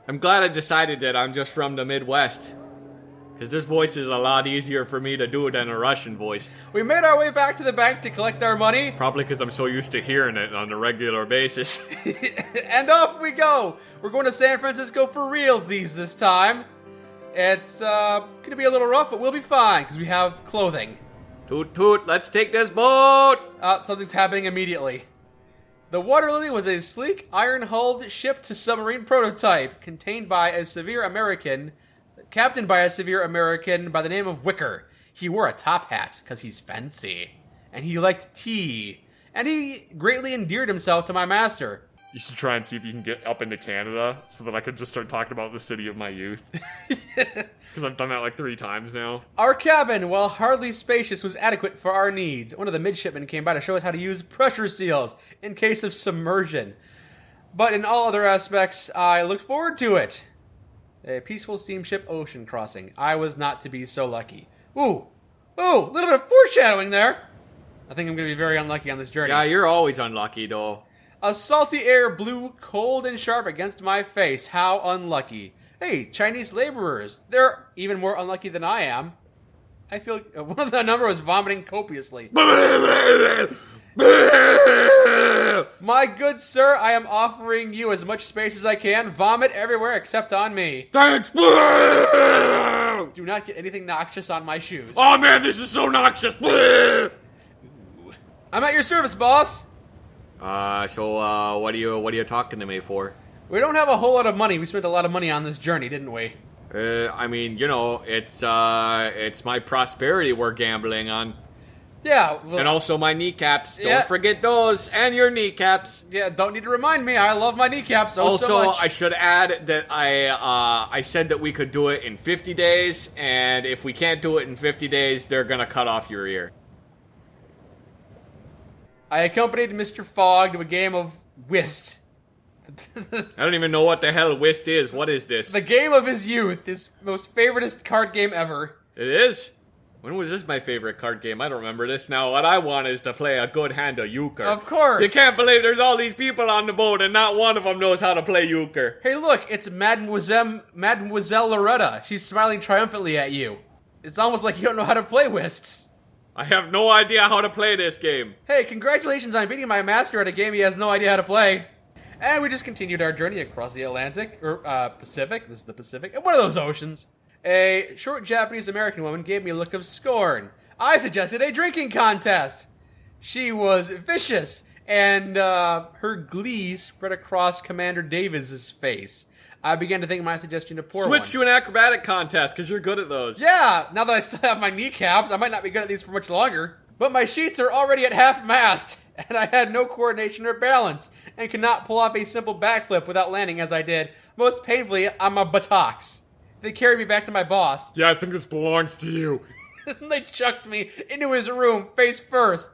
I'm glad I decided that I'm just from the Midwest. Because this voice is a lot easier for me to do than a Russian voice. We made our way back to the bank to collect our money. Probably because I'm so used to hearing it on a regular basis. And off we go. We're going to San Francisco for realsies this time. It's going to be a little rough, but we'll be fine because we have clothing. Toot toot, let's take this boat! Something's happening immediately. The Waterlily was a sleek, iron-hulled ship-to-submarine prototype captained by a severe American by the name of Wicker. He wore a top hat because he's fancy, and he liked tea, and he greatly endeared himself to my master. You should try and see if you can get up into Canada so that I could just start talking about the city of my youth. Because I've done that like 3 times now. Our cabin, while hardly spacious, was adequate for our needs. One of the midshipmen came by to show us how to use pressure seals in case of submersion. But in all other aspects, I looked forward to it. A peaceful steamship ocean crossing. I was not to be so lucky. Ooh, little bit of foreshadowing there. I think I'm going to be very unlucky on this journey. Yeah, you're always unlucky, though. A salty air blew cold and sharp against my face. How unlucky. Hey, Chinese laborers. They're even more unlucky than I am. I feel one of the number was vomiting copiously. My good sir, I am offering you as much space as I can. Vomit everywhere except on me. Thanks! Do not get anything noxious on my shoes. Oh man, this is so noxious! I'm at your service, boss. So what are you talking to me for? We don't have a whole lot of money. We spent a lot of money on this journey, didn't we? I mean, you know, it's my prosperity we're gambling on. Yeah. Well, and also my kneecaps. Yeah. Don't forget those. And your kneecaps. Yeah, don't need to remind me. I love my kneecaps so also, much. I should add that I said that we could do it in 50 days. And if we can't do it in 50 days, they're going to cut off your ear. I accompanied Mr. Fogg to a game of whist. I don't even know what the hell whist is. What is this? The game of his youth. His most favoritist card game ever. It is? When was this my favorite card game? I don't remember this now. What I want is to play a good hand of euchre. Of course. You can't believe there's all these people on the boat and not one of them knows how to play euchre. Hey, look, it's Mademoiselle Loretta. She's smiling triumphantly at you. It's almost like you don't know how to play whists. I have no idea how to play this game. Hey, congratulations on beating my master at a game he has no idea how to play. And we just continued our journey across the Atlantic, or Pacific. This is the Pacific. One of those oceans. A short Japanese-American woman gave me a look of scorn. I suggested a drinking contest. She was vicious, and her glee spread across Commander Davis's face. I began to think my suggestion to pour Switch to an acrobatic contest, because you're good at those. Yeah, now that I still have my kneecaps, I might not be good at these for much longer. But my sheets are already at half-mast, and I had no coordination or balance, and could not pull off a simple backflip without landing as I did, most painfully on my buttocks. They carried me back to my boss. Yeah, I think this belongs to you. They chucked me into his room, face first.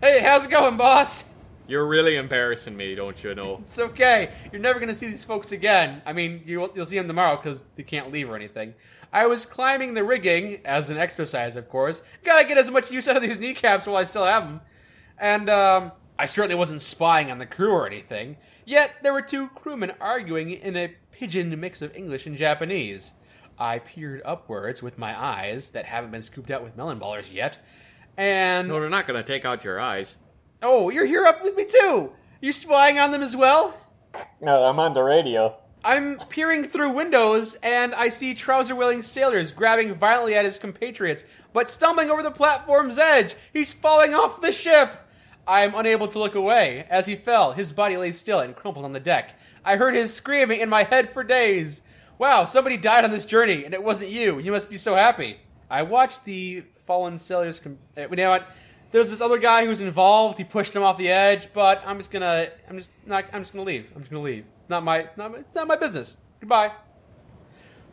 Hey, how's it going, boss? You're really embarrassing me, don't you know? It's okay. You're never going to see these folks again. I mean, you'll see them tomorrow because they can't leave or anything. I was climbing the rigging, as an exercise, of course. Gotta get as much use out of these kneecaps while I still have them. And, I certainly wasn't spying on the crew or anything. Yet, there were 2 crewmen arguing in a pidgin mix of English and Japanese. I peered upwards with my eyes that haven't been scooped out with melon ballers yet. And... No, they're not gonna take out your eyes. Oh, you're here up with me too! You spying on them as well? No, I'm on the radio. I'm peering through windows, and I see trouser-wearing sailors grabbing violently at his compatriots, but stumbling over the platform's edge. He's falling off the ship! I am unable to look away. As he fell, his body lay still and crumpled on the deck. I heard his screaming in my head for days. Wow, somebody died on this journey, and it wasn't you. You must be so happy. I watched the fallen sailors... you know what? There's this other guy who's involved. He pushed him off the edge, but I'm just gonna leave. It's not my business. Goodbye.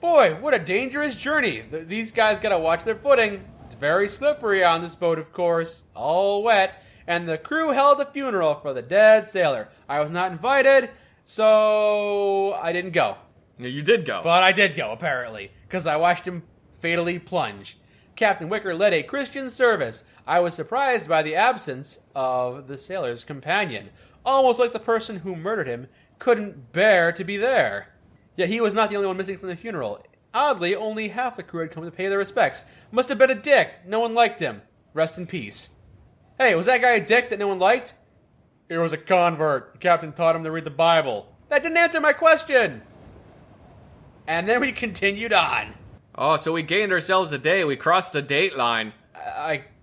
Boy, what a dangerous journey. These guys gotta watch their footing. It's very slippery on this boat, of course. All wet. And the crew held a funeral for the dead sailor. I was not invited, so I didn't go. No, you did go. But I did go, apparently, because I watched him fatally plunge. Captain Wicker led a Christian service. I was surprised by the absence of the sailor's companion, almost like the person who murdered him couldn't bear to be there. Yet he was not the only one missing from the funeral. Oddly, only half the crew had come to pay their respects. Must have been a dick. No one liked him. Rest in peace. Hey, was that guy a dick that no one liked? He was a convert. The captain taught him to read the Bible. That didn't answer my question! And then we continued on. Oh, so we gained ourselves a day. We crossed the date line.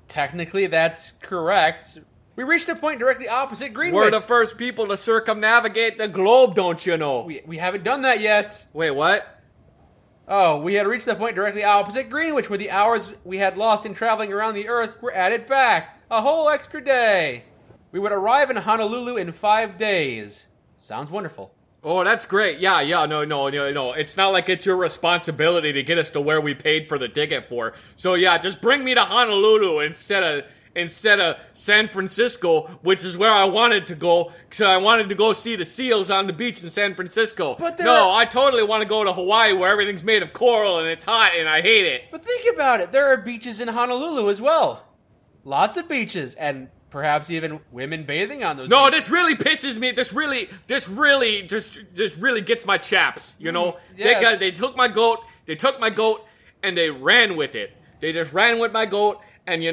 Technically, that's correct. We reached a point directly opposite Greenwich. We're the first people to circumnavigate the globe, don't you know? We haven't done that yet. Wait, what? Oh, we had reached the point directly opposite Greenwich, where the hours we had lost in traveling around the Earth were added back. A whole extra day. We would arrive in Honolulu in 5 days. Sounds wonderful. Oh, that's great. Yeah, no. It's not like it's your responsibility to get us to where we paid for the ticket for. So yeah, just bring me to Honolulu instead of San Francisco, which is where I wanted to go, because I wanted to go see the seals on the beach in San Francisco. But I totally want to go to Hawaii, where everything's made of coral and it's hot and I hate it. But think about it. There are beaches in Honolulu as well. Lots of beaches, and perhaps even women bathing on those beaches. This really pisses me. This really gets my chaps, you know? Yes. They took my goat, and they ran with it. They just ran with my goat, and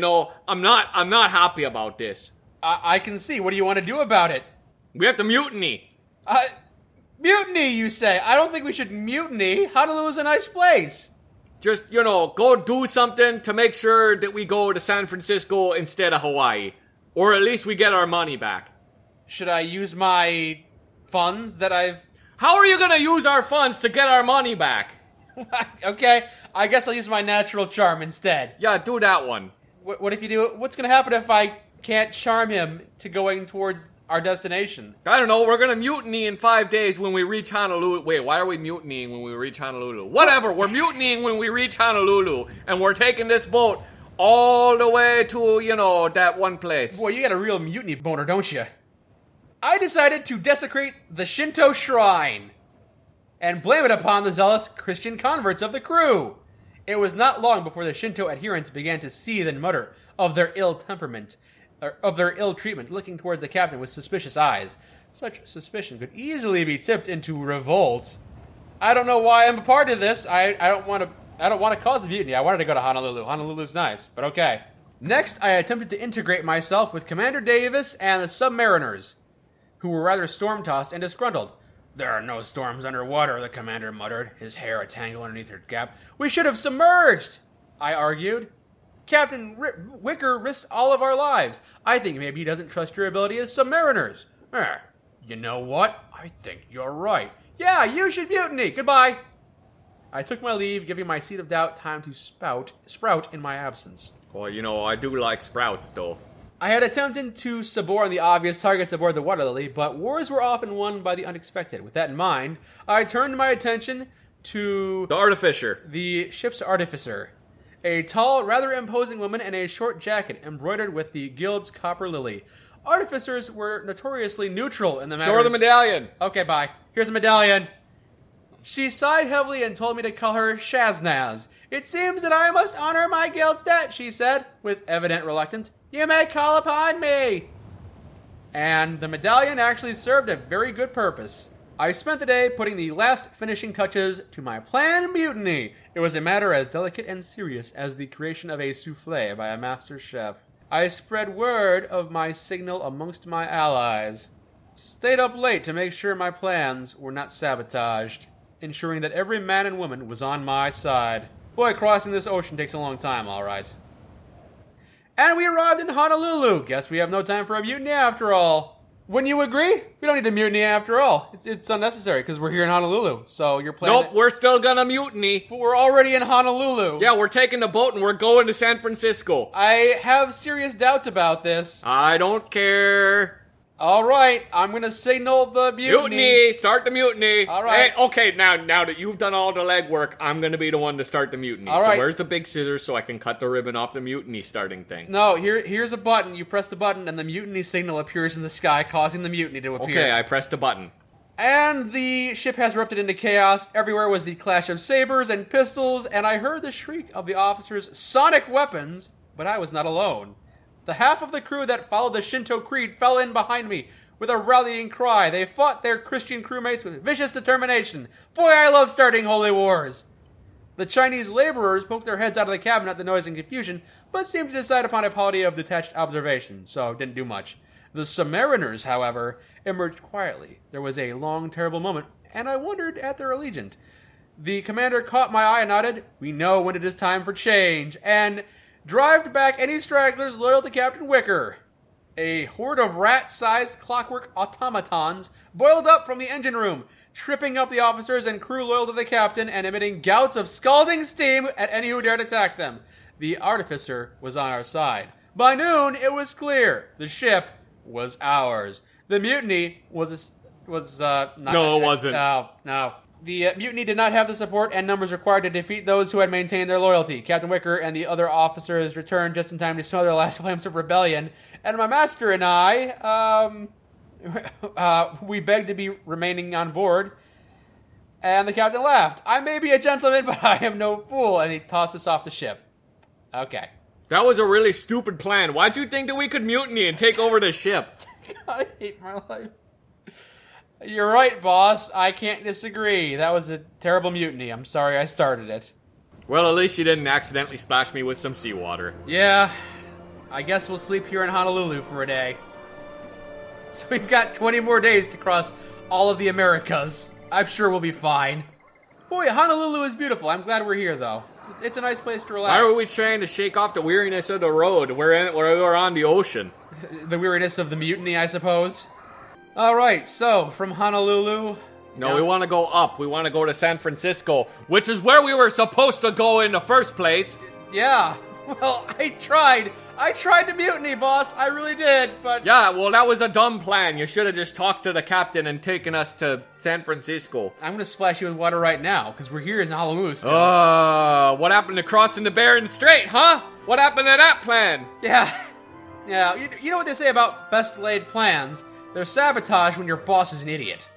I'm not happy about this. I can see. What do you want to do about it? We have to mutiny. Mutiny, you say? I don't think we should mutiny. Honolulu's a nice place. Just, go do something to make sure that we go to San Francisco instead of Hawaii. Or at least we get our money back. Should I use my funds that I've... How are you gonna use our funds to get our money back? Okay, I guess I'll use my natural charm instead. Yeah, do that one. What if you do it? What's gonna happen if I can't charm him to going towards our destination? I don't know, we're gonna mutiny in 5 days when we reach Honolulu. Wait, why are we mutinying when we reach Honolulu? Whatever, we're mutinying when we reach Honolulu, and we're taking this boat all the way to, that one place. Boy, you got a real mutiny boner, don't you? I decided to desecrate the Shinto shrine and blame it upon the zealous Christian converts of the crew. It was not long before the Shinto adherents began to seethe and mutter of their ill temperament, or of their ill treatment, looking towards the captain with suspicious eyes. Such suspicion could easily be tipped into revolt. I don't know why I'm a part of this. I don't want to cause a mutiny. I wanted to go to Honolulu. Honolulu's nice, but okay. Next, I attempted to integrate myself with Commander Davis and the submariners, who were rather storm-tossed and disgruntled. There are no storms underwater, the commander muttered, his hair a tangle underneath her cap. We should have submerged, I argued. Captain Wicker risked all of our lives. I think maybe he doesn't trust your ability as submariners. You know what? I think you're right. Yeah, you should mutiny. Goodbye. I took my leave, giving my seed of doubt time to sprout in my absence. Well, I do like sprouts, though. I had attempted to suborn the obvious targets aboard the Waterlily, but wars were often won by the unexpected. With that in mind, I turned my attention to... The artificer. The ship's artificer. A tall, rather imposing woman in a short jacket embroidered with the guild's copper lily. Artificers were notoriously neutral in the matter. Show her the medallion. Okay, bye. Here's a medallion. She sighed heavily and told me to call her Shaznaz. It seems that I must honor my guild's debt, she said, with evident reluctance. You may call upon me. And the medallion actually served a very good purpose. I spent the day putting the last finishing touches to my planned mutiny. It was a matter as delicate and serious as the creation of a souffle by a master chef. I spread word of my signal amongst my allies. Stayed up late to make sure my plans were not sabotaged, ensuring that every man and woman was on my side. Boy, crossing this ocean takes a long time, all right. And we arrived in Honolulu. Guess we have no time for a mutiny after all. Wouldn't you agree? We don't need a mutiny after all. It's unnecessary because we're here in Honolulu. So you're planning... Nope, we're still gonna mutiny. But we're already in Honolulu. Yeah, we're taking the boat and we're going to San Francisco. I have serious doubts about this. I don't care. All right, I'm going to signal the mutiny. Mutiny! Start the mutiny! All right. Hey, okay, now that you've done all the legwork, I'm going to be the one to start the mutiny. All right. So where's the big scissors so I can cut the ribbon off the mutiny starting thing? No, here's a button. You press the button and the mutiny signal appears in the sky, causing the mutiny to appear. Okay, I pressed the button. And the ship has erupted into chaos. Everywhere was the clash of sabers and pistols, and I heard the shriek of the officers' sonic weapons, but I was not alone. The half of the crew that followed the Shinto creed fell in behind me. with a rallying cry. They fought their Christian crewmates with vicious determination. Boy, I love starting holy wars. The Chinese laborers poked their heads out of the cabin at the noise and confusion, but seemed to decide upon a polity of detached observation, so didn't do much. The Submariners, however, emerged quietly. There was a long, terrible moment, and I wondered at their allegiance. The commander caught my eye and nodded, "We know when it is time for change," and drived back any stragglers loyal to Captain Wicker. A horde of rat-sized clockwork automatons boiled up from the engine room, tripping up the officers and crew loyal to the captain and emitting gouts of scalding steam at any who dared attack them. The artificer was on our side. By noon, it was clear. The ship was ours. The mutiny was not... No, it wasn't. No. The mutiny did not have the support and numbers required to defeat those who had maintained their loyalty. Captain Wicker and the other officers returned just in time to smother the last flames of rebellion, and my master and I, we begged to be remaining on board, and the captain laughed. "I may be a gentleman, but I am no fool," and he tossed us off the ship. Okay. That was a really stupid plan. Why'd you think that we could mutiny and take over the ship? I hate my life. You're right, boss. I can't disagree. That was a terrible mutiny. I'm sorry I started it. Well, at least you didn't accidentally splash me with some seawater. Yeah. I guess we'll sleep here in Honolulu for a day. So we've got 20 more days to cross all of the Americas. I'm sure we'll be fine. Boy, Honolulu is beautiful. I'm glad we're here, though. It's a nice place to relax. Why are we trying to shake off the weariness of the road? We're on the ocean. The weariness of the mutiny, I suppose. Alright, so, from Honolulu... No, we want to go up. We want to go to San Francisco, which is where we were supposed to go in the first place. Yeah. Well, I tried. I tried to mutiny, boss. I really did, but... Yeah, well, that was a dumb plan. You should have just talked to the captain and taken us to San Francisco. I'm going to splash you with water right now, because we're here in Honolulu still. What happened to crossing the Bering Strait, huh? What happened to that plan? Yeah. Yeah, you know what they say about best laid plans? They're sabotage when your boss is an idiot.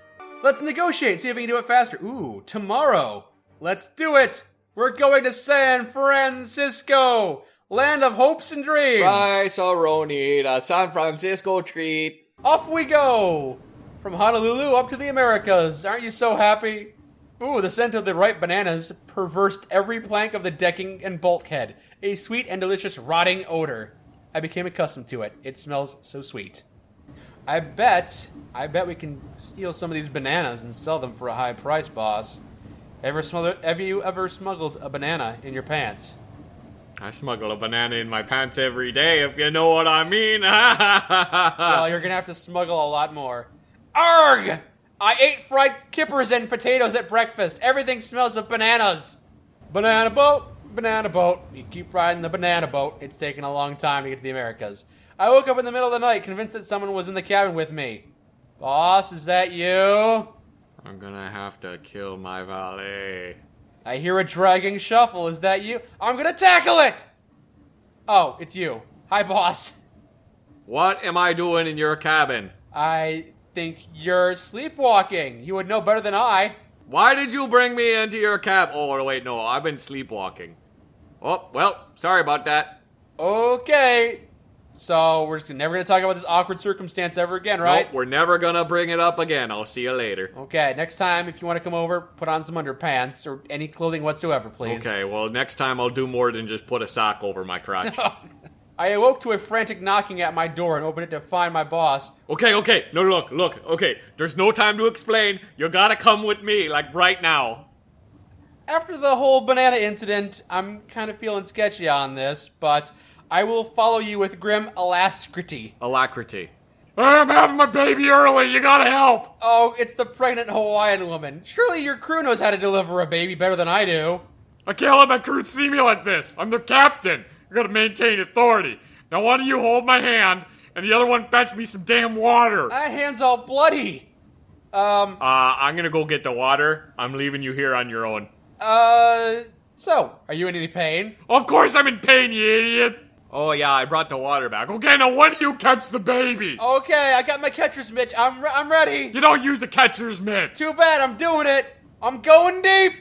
Let's negotiate, see if we can do it faster. Ooh, tomorrow. Let's do it. We're going to San Francisco, land of hopes and dreams. Rice-a-roni, the San Francisco treat. Off we go. From Honolulu up to the Americas. Aren't you so happy? Ooh, the scent of the ripe bananas perversed every plank of the decking and bulkhead. A sweet and delicious rotting odor. I became accustomed to it. It smells so sweet. I bet we can steal some of these bananas and sell them for a high price, boss. Have you ever smuggled a banana in your pants? I smuggle a banana in my pants every day, if you know what I mean. Well, you're gonna have to smuggle a lot more. Arg! I ate fried kippers and potatoes at breakfast. Everything smells of bananas. Banana boat, banana boat. You keep riding the banana boat. It's taking a long time to get to the Americas. I woke up in the middle of the night, convinced that someone was in the cabin with me. Boss, is that you? I'm gonna have to kill my valet. I hear a dragging shuffle. Is that you? I'm gonna tackle it! Oh, it's you. Hi, boss. What am I doing in your cabin? I think you're sleepwalking. You would know better than I. Why did you bring me into your cab? Oh, wait, no, I've been sleepwalking. Oh, well, sorry about that. Okay. So, we're just never going to talk about this awkward circumstance ever again, right? Nope, we're never going to bring it up again. I'll see you later. Okay, next time, if you want to come over, put on some underpants or any clothing whatsoever, please. Okay, well, next time I'll do more than just put a sock over my crotch. I awoke to a frantic knocking at my door and opened it to find my boss. Okay. No, look. Okay, there's no time to explain. You gotta come with me, like right now. After the whole banana incident, I'm kind of feeling sketchy on this, but I will follow you with grim alacrity. Alacrity. I'm having my baby early. You gotta help. Oh, it's the pregnant Hawaiian woman. Surely your crew knows how to deliver a baby better than I do. I can't let my crew see me like this. I'm their captain. I gotta maintain authority. Now one of you hold my hand, and the other one fetch me some damn water. My hand's all bloody. I'm gonna go get the water. I'm leaving you here on your own. So, are you in any pain? Of course I'm in pain, you idiot. Oh yeah, I brought the water back. Okay, now when do you catch the baby? Okay, I got my catcher's mitt. I'm ready. You don't use a catcher's mitt. Too bad, I'm doing it. I'm going deep.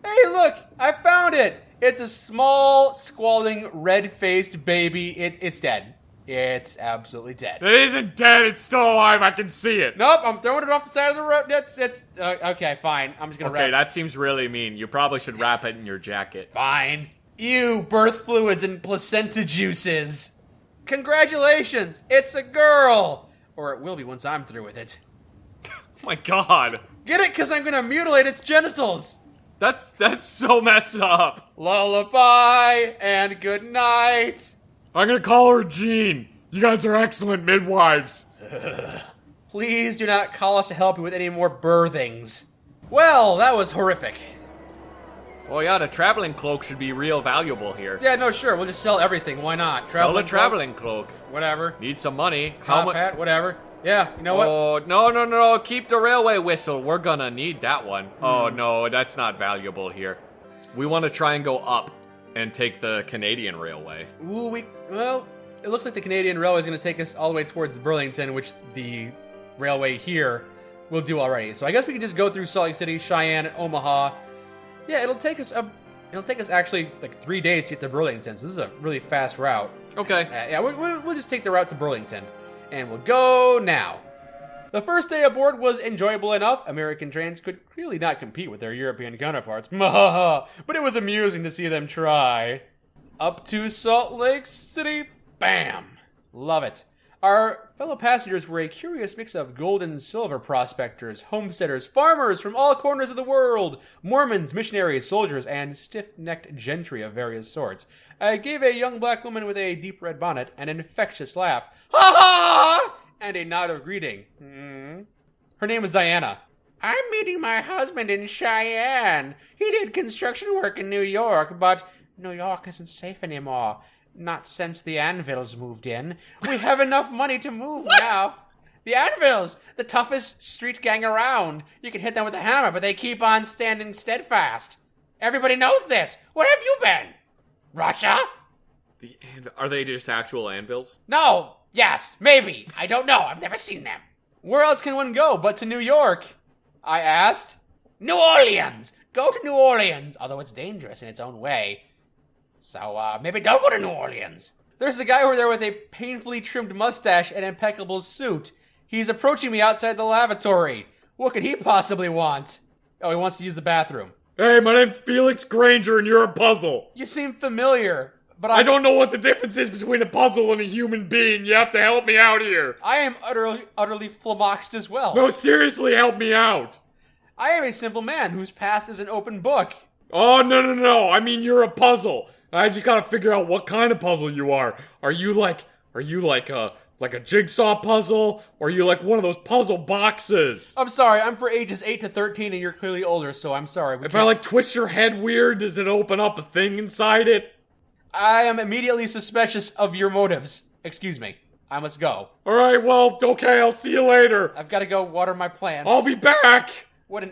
Hey, look, I found it. It's a small, squalling, red-faced baby. It's dead. It's absolutely dead. It isn't dead. It's still alive. I can see it. Nope, I'm throwing it off the side of the road. It's okay, fine. I'm just gonna wrap Okay, that seems really mean. You probably should wrap it in your jacket. Fine. Ew, birth fluids and placenta juices. Congratulations, it's a girl. Or it will be once I'm through with it. Oh my god. Get it? Because I'm gonna mutilate its genitals. That's so messed up. Lullaby and good night. I'm gonna call her Jean. You guys are excellent midwives. Please do not call us to help you with any more birthings. Well, that was horrific. Oh yeah, the traveling cloak should be real valuable here. Yeah, no, sure. We'll just sell everything. Why not? Sell a traveling cloak. Whatever. Need some money. Top hat, whatever. Yeah, you know what? Oh, no. Keep the railway whistle. We're gonna need that one. Oh, no, that's not valuable here. We want to try and go up and take the Canadian railway. Ooh, well, it looks like the Canadian Railway is going to take us all the way towards Burlington, which the railway here will do already. So I guess we can just go through Salt Lake City, Cheyenne, and Omaha. Yeah, it'll take us actually like 3 days to get to Burlington. So this is a really fast route. Okay. Yeah, we'll just take the route to Burlington, and we'll go now. The first day aboard was enjoyable enough. American trains could clearly not compete with their European counterparts. But it was amusing to see them try. Up to Salt Lake City. Bam! Love it. Our fellow passengers were a curious mix of gold and silver prospectors, homesteaders, farmers from all corners of the world, Mormons, missionaries, soldiers, and stiff-necked gentry of various sorts. I gave a young black woman with a deep red bonnet an infectious laugh. Ha ha! And a nod of greeting. Her name was Diana. I'm meeting my husband in Cheyenne. He did construction work in New York, but New York isn't safe anymore. Not since the Anvils moved in. We have enough money to move now. The Anvils, the toughest street gang around. You can hit them with a hammer, but they keep on standing steadfast. Everybody knows this. Where have you been? Russia? Are they just actual anvils? No. Yes, maybe. I don't know. I've never seen them. Where else can one go but to New York? I asked. New Orleans. Go to New Orleans, although it's dangerous in its own way. So, maybe don't go to New Orleans. There's a guy over there with a painfully trimmed mustache and impeccable suit. He's approaching me outside the lavatory. What could he possibly want? Oh, he wants to use the bathroom. Hey, my name's Felix Granger and you're a puzzle. You seem familiar, but I don't know what the difference is between a puzzle and a human being. You have to help me out here. I am utterly flummoxed as well. No, seriously, help me out. I am a simple man whose past is an open book. Oh, no. I mean, you're a puzzle. I just gotta figure out what kind of puzzle you are. Are you like a jigsaw puzzle? Or are you like one of those puzzle boxes? I'm sorry, I'm for ages 8 to 13 and you're clearly older, so I'm sorry. If I like twist your head weird, does it open up a thing inside it? I am immediately suspicious of your motives. Excuse me. I must go. Alright, well, okay, I'll see you later. I've gotta go water my plants. I'll be back.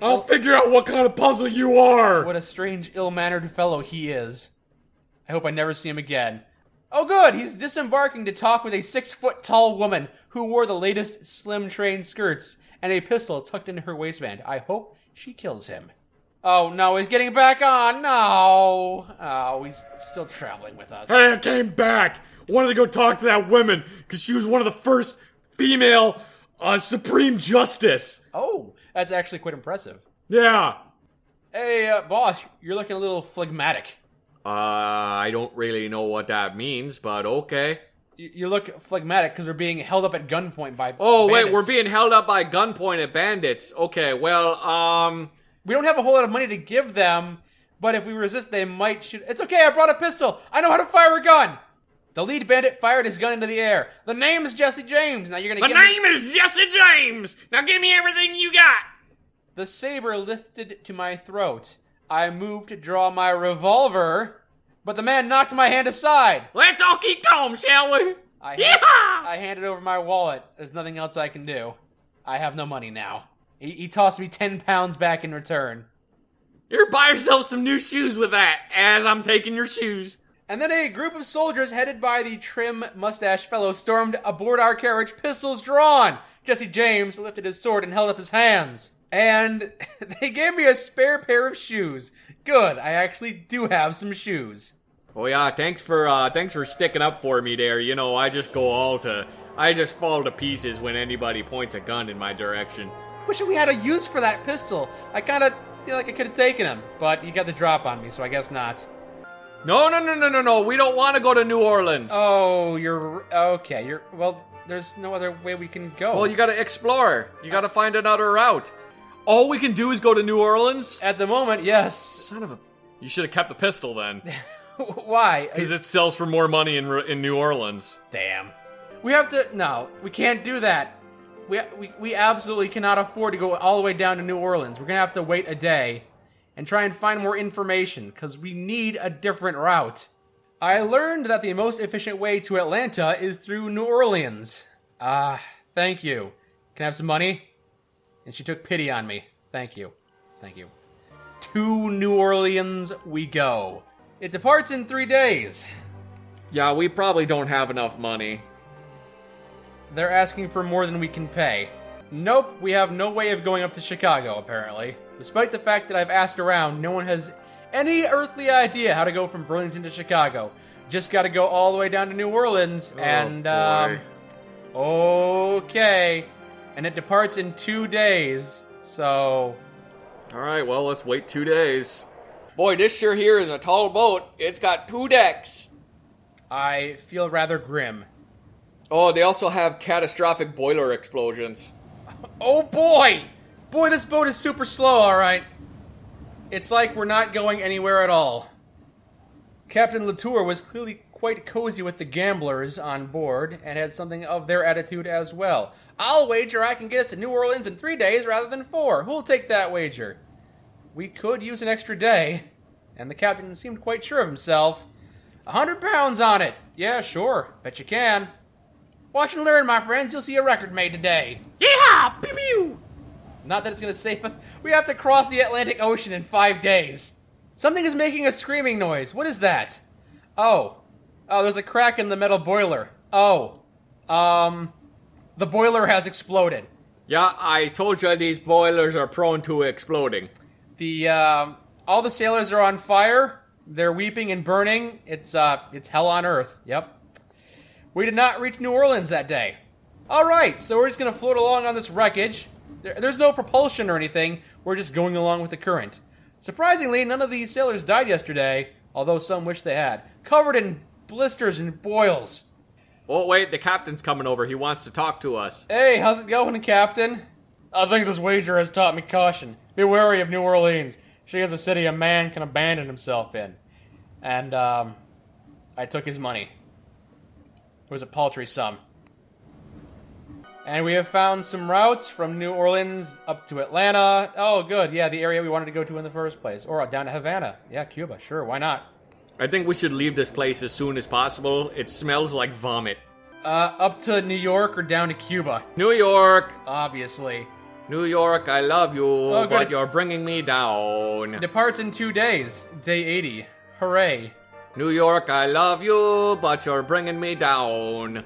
I'll figure out what kind of puzzle you are. What a strange, ill-mannered fellow he is. I hope I never see him again. Oh good, he's disembarking to talk with a 6-foot-tall woman who wore the latest slim train skirts and a pistol tucked into her waistband. I hope she kills him. Oh no, he's getting back on. No. Oh, he's still traveling with us. Hey, I came back. Wanted to go talk to that woman because she was one of the first female Supreme Justice. Oh, that's actually quite impressive. Yeah. Hey, boss, you're looking a little phlegmatic. I don't really know what that means, but okay. You look phlegmatic because we're being held up at gunpoint by Oh, bandits. wait, we're being held up by gunpoint at bandits. Okay, well, we don't have a whole lot of money to give them, but if we resist, they might shoot. It's okay, I brought a pistol. I know how to fire a gun. The lead bandit fired his gun into the air. The name is Jesse James. Now you're gonna The name is Jesse James. Now give me everything you got. The saber lifted to my throat. I moved to draw my revolver, but the man knocked my hand aside. Let's all keep calm, shall we? I handed over my wallet. There's nothing else I can do. I have no money now. He tossed me 10 pounds back in return. You're buy yourself some new shoes with that, as I'm taking your shoes. And then a group of soldiers headed by the trim mustache fellow stormed aboard our carriage, pistols drawn. Jesse James lifted his sword and held up his hands. And they gave me a spare pair of shoes. Good, I actually do have some shoes. Oh yeah, thanks for sticking up for me there. You know, I just fall to pieces when anybody points a gun in my direction. Wish we had a use for that pistol. I kind of feel like I could have taken him, but you got the drop on me, so I guess not. No. We don't want to go to New Orleans. Oh, you're okay. Well, there's no other way we can go. Well, you gotta explore. You gotta find another route. All we can do is go to New Orleans? At the moment, yes. Son of a... You should have kept the pistol then. Why? Because it sells for more money in New Orleans. Damn. We have to... No, we can't do that. We absolutely cannot afford to go all the way down to New Orleans. We're going to have to wait a day and try and find more information, because we need a different route. I learned that the most efficient way to Atlanta is through New Orleans. Thank you. Can I have some money? And she took pity on me. Thank you. To New Orleans we go. It departs in 3 days. Yeah, we probably don't have enough money. They're asking for more than we can pay. Nope, we have no way of going up to Chicago, apparently. Despite the fact that I've asked around, no one has any earthly idea how to go from Burlington to Chicago. Just gotta go all the way down to New Orleans, boy. Okay. And it departs in 2 days, so... Alright, well, let's wait 2 days. Boy, this sure here is a tall boat. It's got 2 decks. I feel rather grim. Oh, they also have catastrophic boiler explosions. Oh boy! Boy, this boat is super slow, alright. It's like we're not going anywhere at all. Captain Latour was clearly quite cozy with the gamblers on board and had something of their attitude as well. I'll wager I can get us to New Orleans in 3 days rather than 4. Who'll take that wager? We could use an extra day. And the captain seemed quite sure of himself. 100 pounds on it. Yeah, sure. Bet you can. Watch and learn, my friends. You'll see a record made today. Yeehaw! Pew pew! Not that it's going to save us. We have to cross the Atlantic Ocean in 5 days. Something is making a screaming noise. What is that? Oh, there's a crack in the metal boiler. The boiler has exploded. Yeah, I told you these boilers are prone to exploding. All the sailors are on fire. They're weeping and burning. It's hell on earth. Yep. We did not reach New Orleans that day. All right, so we're just going to float along on this wreckage. There's no propulsion or anything. We're just going along with the current. Surprisingly, none of these sailors died yesterday, although some wish they had. Covered in blisters and boils. Oh, wait, the captain's coming over. He wants to talk to us. Hey, how's it going, Captain? I think this wager has taught me caution. Be wary of New Orleans. She is a city a man can abandon himself in. And, I took his money. It was a paltry sum. And we have found some routes from New Orleans up to Atlanta. Oh, good. Yeah, the area we wanted to go to in the first place. Or down to Havana. Yeah, Cuba. Sure, why not? I think we should leave this place as soon as possible. It smells like vomit. Up to New York or down to Cuba? New York! Obviously. New York, I love you, Oh, good. but you're bringing me down. Departs in 2 days. Day 80. Hooray. New York, I love you, but you're bringing me down.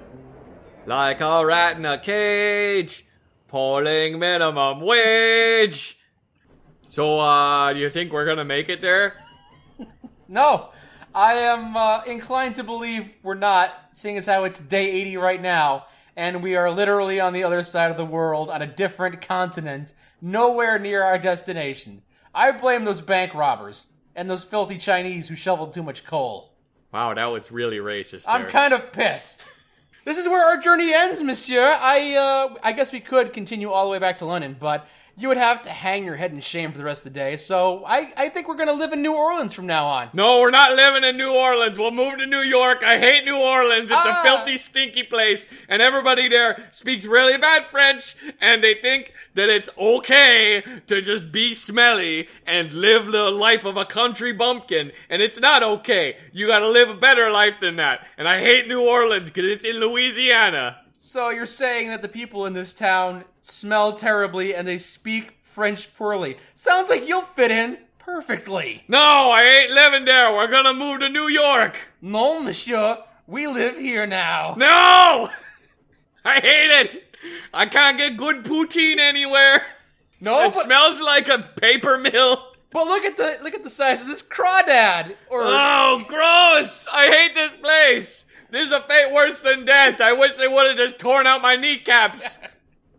Like a rat in a cage, pulling minimum wage. So, do you think we're gonna make it there? No, I am inclined to believe we're not, seeing as how it's day 80 right now, and we are literally on the other side of the world, on a different continent, nowhere near our destination. I blame those bank robbers, and those filthy Chinese who shoveled too much coal. Wow, that was really racist there. I'm kind of pissed. This is where our journey ends, monsieur. I guess we could continue all the way back to London, but you would have to hang your head in shame for the rest of the day, so I think we're gonna live in New Orleans from now on. No, we're not living in New Orleans. We'll move to New York. I hate New Orleans. It's a filthy, stinky place, and everybody there speaks really bad French, and they think that it's okay to just be smelly and live the life of a country bumpkin, and it's not okay. You gotta live a better life than that, and I hate New Orleans because it's in Louisiana. So you're saying that the people in this town smell terribly and they speak French poorly. Sounds like you'll fit in perfectly. No, I ain't living there. We're gonna move to New York. Non, monsieur. We live here now. No! I hate it. I can't get good poutine anywhere. No, It smells like a paper mill. But look at the size of this crawdad. Oh, gross! I hate this place. This is a fate worse than death. I wish they would have just torn out my kneecaps.